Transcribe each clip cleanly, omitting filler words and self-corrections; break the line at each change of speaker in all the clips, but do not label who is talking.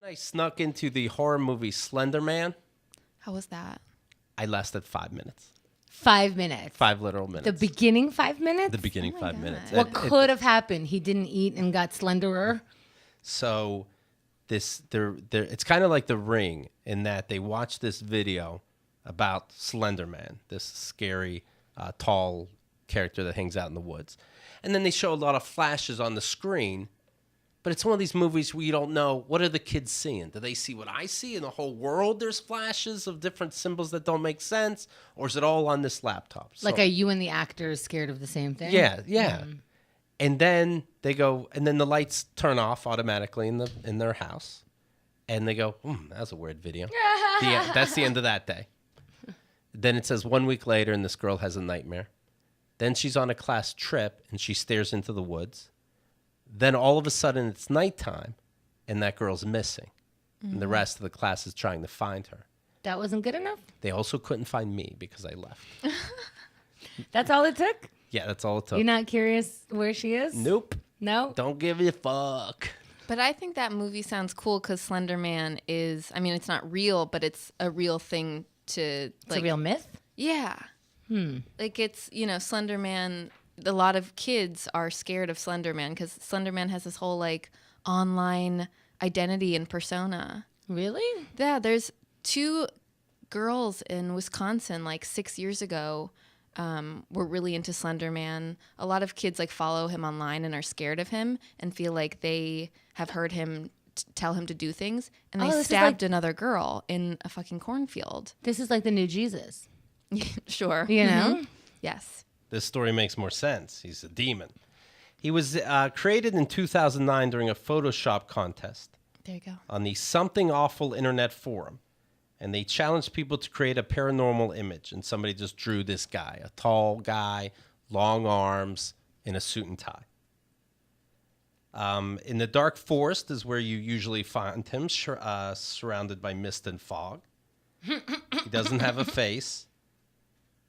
I snuck into the horror movie Slender Man.
How was that?
I lasted 5 minutes.
5 minutes.
5 literal minutes.
The beginning 5 minutes?
The beginning 5 minutes.
What could have happened? He didn't eat and got slenderer?
So it's kind of like The Ring in that they watch this video about Slender Man, this scary, tall character that hangs out in the woods. And then they show a lot of flashes on the screen. But it's one of these movies where you don't know, what are the kids seeing? Do they see what I see in the whole world? There's flashes of different symbols that don't make sense? Or is it all on this laptop?
Like, are you and the actors scared of the same thing?
Yeah. And then they go, and then the lights turn off automatically in their house. And they go, that was a weird video. That's the end of that day. Then it says 1 week later, and this girl has a nightmare. Then she's on a class trip, and she stares into the woods. Then all of a sudden it's nighttime and that girl's missing. And the rest of the class is trying to find her.
That wasn't good enough?
They also couldn't find me because I left.
That's all it took?
Yeah, that's all it took.
You're not curious where she is?
Nope.
No?
Don't give a fuck.
But I think that movie sounds cool because Slender Man is, I mean, it's not real, but it's a real thing to...
It's a real myth?
Yeah. Like it's, Slender Man... A lot of kids are scared of Slender Man because Slender Man has this whole like online identity and persona.
Really?
Yeah, there's 2 girls in Wisconsin like 6 years ago were really into Slender Man. A lot of kids like follow him online and are scared of him and feel like they have heard him tell him to do things. And they stabbed another girl in a fucking cornfield.
This is like the new Jesus.
Sure.
You know?
Yes.
This story makes more sense. He's a demon. He was created in 2009 during a Photoshop contest.
There you go.
On the Something Awful internet forum. And they challenged people to create a paranormal image. And somebody just drew this guy, a tall guy, long arms, in a suit and tie. In the dark forest is where you usually find him, surrounded by mist and fog. He doesn't have a face.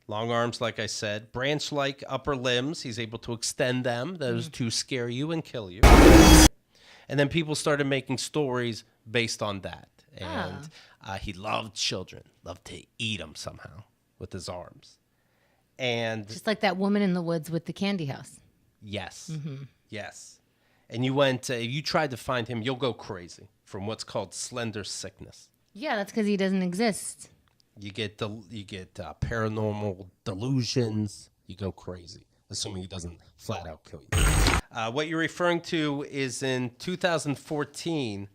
Long arms, like I said. Branch-like upper limbs. He's able to extend them. Those to scare you and kill you. And then people started making stories based on that. And he loved children. Loved to eat them somehow with his arms. And
Just like that woman in the woods with the candy house.
yes. Yes. And you tried to find him, you'll go crazy from what's called slender sickness.
Yeah, that's because he doesn't exist.
You get paranormal delusions. You go crazy, assuming he doesn't flat out kill you. What you're referring to is in 2014,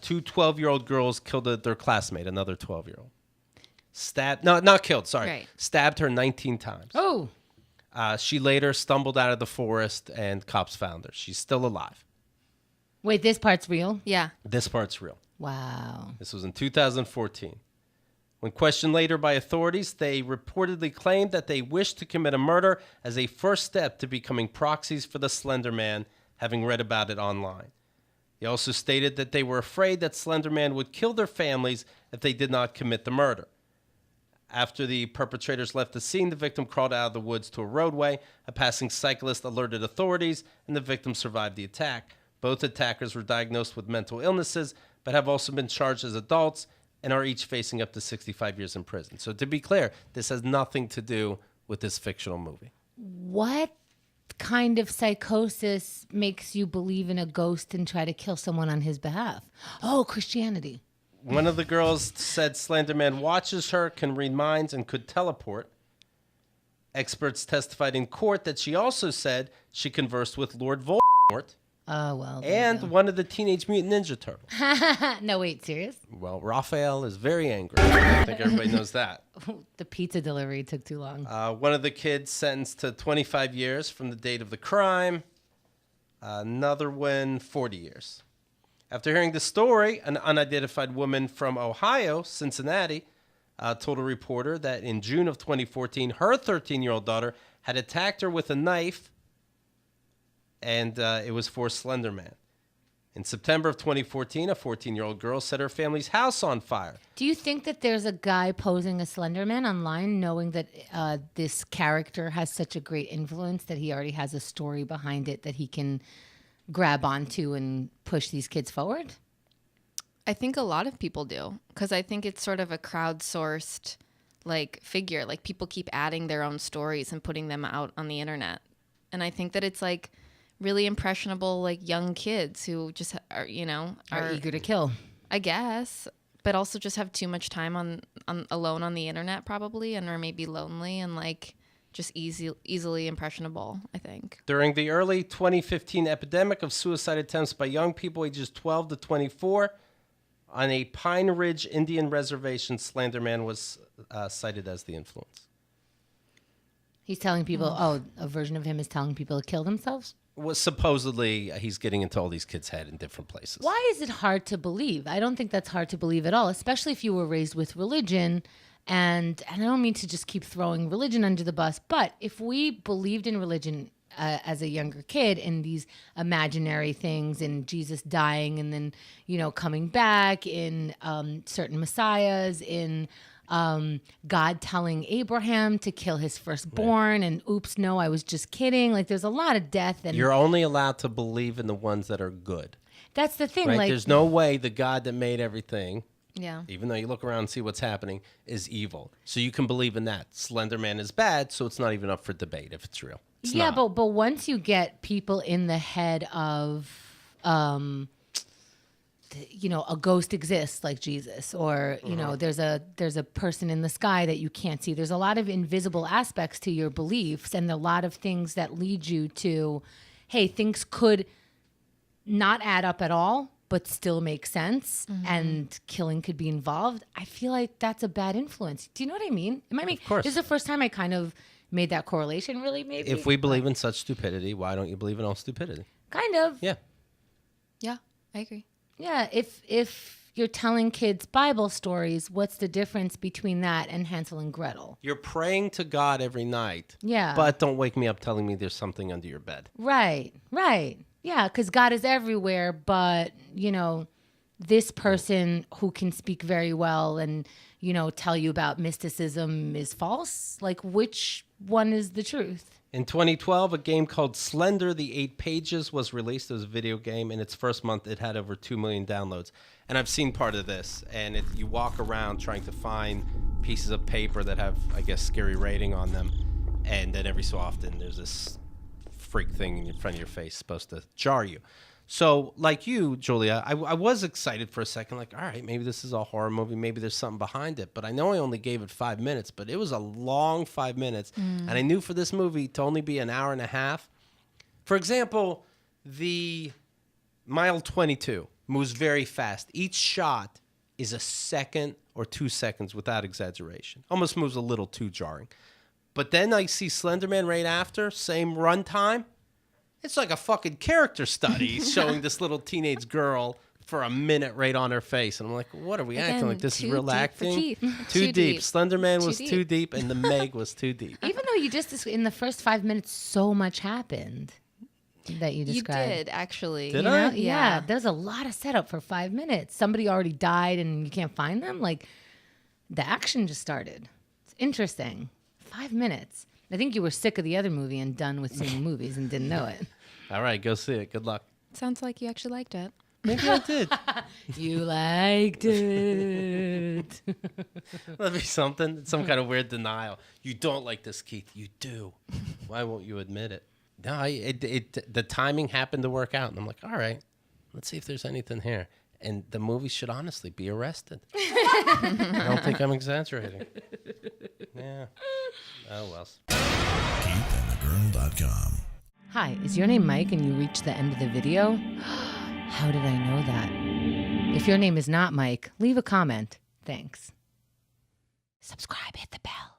2 12-year-old girls killed their classmate, another 12-year-old. Not killed, sorry.
Right.
Stabbed her 19 times.
Oh.
She later stumbled out of the forest and cops found her. She's still alive.
Wait, this part's real?
Yeah.
This part's real.
Wow.
This was in 2014. When questioned later by authorities, they reportedly claimed that they wished to commit a murder as a first step to becoming proxies for the Slender Man, having read about it online. They also stated that they were afraid that Slender Man would kill their families if they did not commit the murder. After the perpetrators left the scene, the victim crawled out of the woods to a roadway. A passing cyclist alerted authorities, and the victim survived the attack. Both attackers were diagnosed with mental illnesses, but have also been charged as adults and are each facing up to 65 years in prison. So to be clear, this has nothing to do with this fictional movie.
What kind of psychosis makes you believe in a ghost and try to kill someone on his behalf? Oh, Christianity.
One of the girls said Slender Man watches her, can read minds, and could teleport. Experts testified in court that she also said she conversed with Lord Voldemort.
Oh, well.
And one of the Teenage Mutant Ninja Turtles.
No, wait, serious?
Well, Raphael is very angry. I think everybody knows that.
The pizza delivery took too long.
One of the kids sentenced to 25 years from the date of the crime. Another one, 40 years. After hearing the story, an unidentified woman from Ohio, Cincinnati, told a reporter that in June of 2014, her 13-year-old daughter had attacked her with a knife, and it was for Slender Man. In September of 2014, a 14-year-old girl set her family's house on fire.
Do you think that there's a guy posing a Slender Man online knowing that this character has such a great influence that he already has a story behind it that he can grab onto and push these kids forward?
I think a lot of people do, because I think it's sort of a crowdsourced like figure. Like people keep adding their own stories and putting them out on the internet. And I think that it's like really impressionable, like young kids who just are,
Are eager to kill.
I guess, but also just have too much time on alone on the internet probably, and are maybe lonely and like just easily impressionable, I think.
During the early 2015 epidemic of suicide attempts by young people ages 12 to 24, on a Pine Ridge Indian reservation, Slender Man was cited as the influence.
He's telling people, a version of him is telling people to kill themselves?
Was supposedly he's getting into all these kids' head in different places.
Why is it hard to believe? I don't think that's hard to believe at all, especially if you were raised with religion. And I don't mean to just keep throwing religion under the bus, but if we believed in religion as a younger kid in these imaginary things, in Jesus dying and then, coming back, in certain messiahs, in God telling Abraham to kill his firstborn, and oops, no, I was just kidding. Like there's a lot of death. And
you're only allowed to believe in the ones that are good.
That's the thing.
Right?
Like,
there's no way the God that made everything,
Yeah.
even though you look around and see what's happening, is evil. So you can believe in that. Slender Man is bad, so it's not even up for debate if it's real. It's not.
but once you get people in the head of, a ghost exists like Jesus, or there's a person in the sky that you can't see. There's a lot of invisible aspects to your beliefs, and a lot of things that lead you to, hey, things could not add up at all, but still make sense, and killing could be involved. I feel like that's a bad influence. Do you know what I mean?
Of course.
This is the first time I kind of made that correlation, really, maybe.
If we believe in such stupidity, why don't you believe in all stupidity?
Kind of.
Yeah.
Yeah, I agree.
Yeah, if you're telling kids Bible stories, what's the difference between that and Hansel and Gretel?
You're praying to God every night.
Yeah.
But don't wake me up telling me there's something under your bed.
Right. Yeah, because God is everywhere, but, this person who can speak very well and, tell you about mysticism is false. Like, which one is the truth?
In 2012, a game called Slender, the 8 Pages was released. It was a video game. In its first month, it had over 2 million downloads. And I've seen part of this. And you walk around trying to find pieces of paper that have, I guess, scary writing on them. And then every so often, there's this freak thing in front of your face supposed to jar you. So, like you, Julia, I was excited for a second, like, all right, maybe this is a horror movie, maybe there's something behind it. But I know I only gave it 5 minutes, but it was a long 5 minutes. And I knew for this movie to only be an hour and a half. For example, the Mile 22 moves very fast. Each shot is a second or 2 seconds without exaggeration. Almost moves a little too jarring. But then I see Slender Man right after, same runtime. It's like a fucking character study showing this little teenage girl for a minute right on her face. And I'm like, what are we acting like? This is real acting? Too deep. Slender Man was too deep, and the Meg was too deep.
Even though you just, in the first 5 minutes, so much happened that you described.
You did, actually.
Did I?
Yeah, there's a lot of setup for 5 minutes. Somebody already died and you can't find them. Like, the action just started. It's interesting. 5 minutes. I think you were sick of the other movie and done with seeing movies and didn't know it.
All right, go see it. Good luck.
Sounds like you actually liked it.
Maybe I did.
You liked it.
That'd be something. Some kind of weird denial. You don't like this, Keith. You do. Why won't you admit it? No, the timing happened to work out. And I'm like, all right, let's see if there's anything here. And the movie should honestly be arrested. I don't think I'm exaggerating. Yeah. Oh, well.
KeithAndTheGirl.com.
Hi, is your name Mike and you reached the end of the video? How did I know that? If your name is not Mike, leave a comment. Thanks. Subscribe, hit the bell.